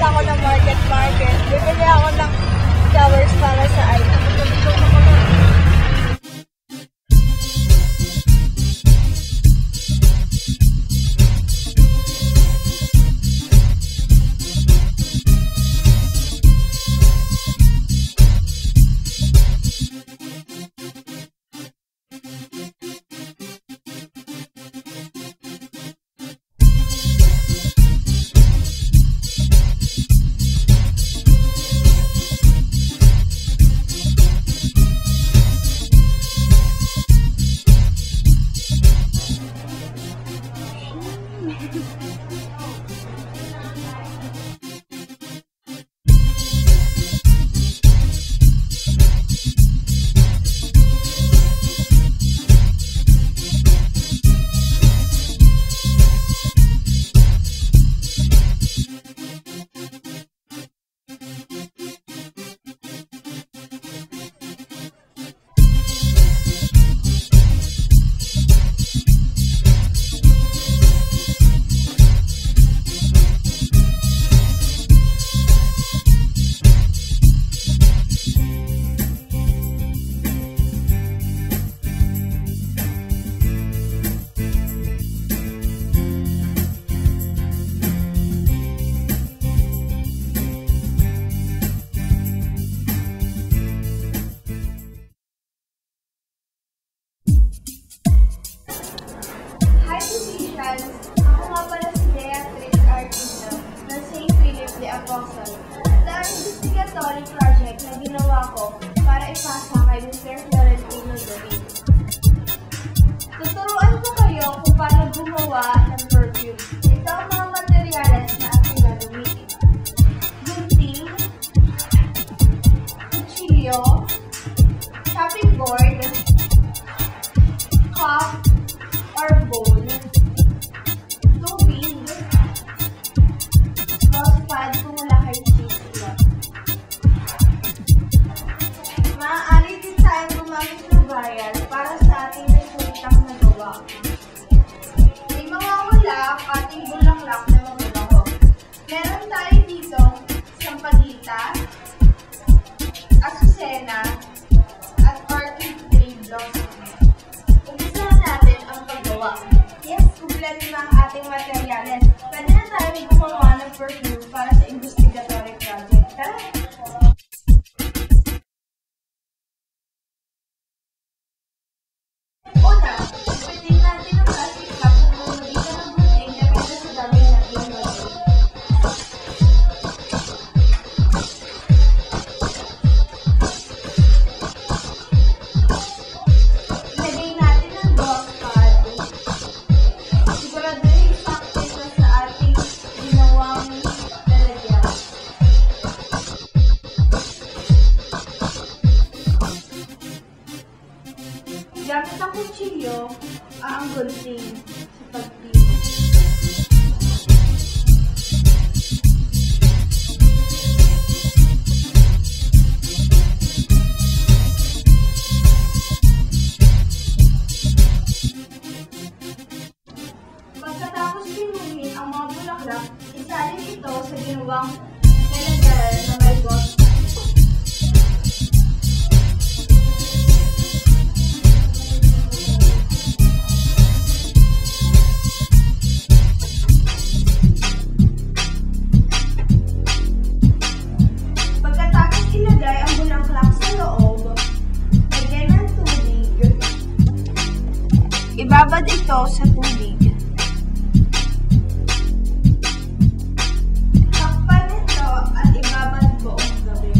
pupunta ako ng market. Bibili ako ng flowers para sa ID. Ako nga pala si Beatrice Artista ng St. Philip the Apostle. At ang investigatory project na ginawa ko para ipasa kay Mr. Florentino David. Tuturuan ko kayo kung paano gumawa ng perfume. Ito ang mga materyales na ating gagamitin. Gunting, kutsilyo, chopping board, cup or bowl, tubig, saucepad kung wala kayong cheese. Maaari din tayo gumamit ng vial para sa ating resultang nagawa. May mawawala ang ating bulaklak na mababaho. Meron tayo dito sampagita, asusena, at orchid tree blossom. Umpisahan natin ang paggawa. Yes, kumpleto na ang ating materyales. Pwede na tayo gumawa ng perfume para sa investigatory project. Tara! Una, pwedeng natin ang plastic cup na bumagitan ng gunting na pwede sa dami natin natin. Ilagay natin ang dock pad. Siguraduhin sakto ito sa ating ginawang lalagyan. Gamit ang kutsilyo ang gunting sa pagpino. Pagkatapos pinuhin ang mga bulaklak, isalin ito sa ginawang lalagyan na may boss. Pagkatapos ilagay ang bulaklak sa loob, lagyan ng tubig. Ibabad ito sa tubig. Takpan ito at ibabad buong gabi.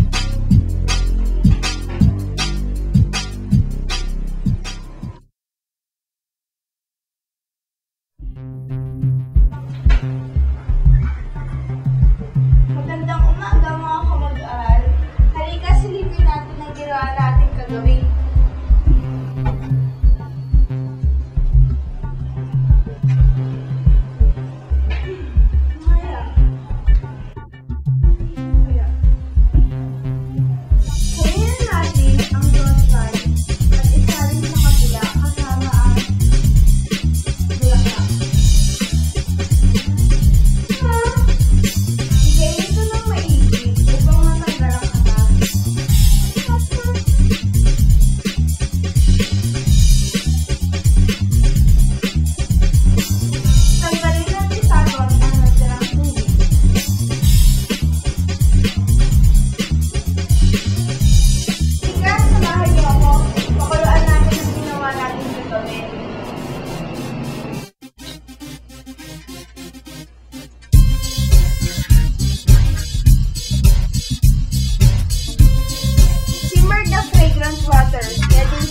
Magandang umaga mga kamag-aral. Halika, silipin natin ang ginawa natin kagabi.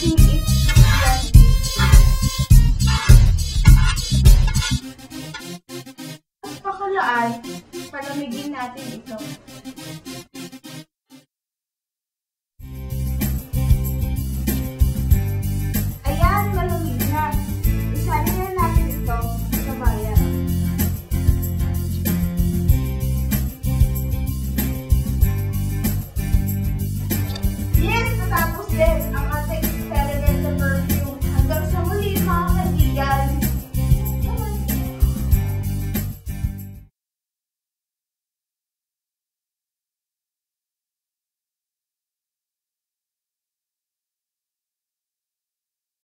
using it gently. At pakalaan, palamigin natin ito. Ayan, malamig na. Isalin na natin ito sa bayan. Yes, natapos din ang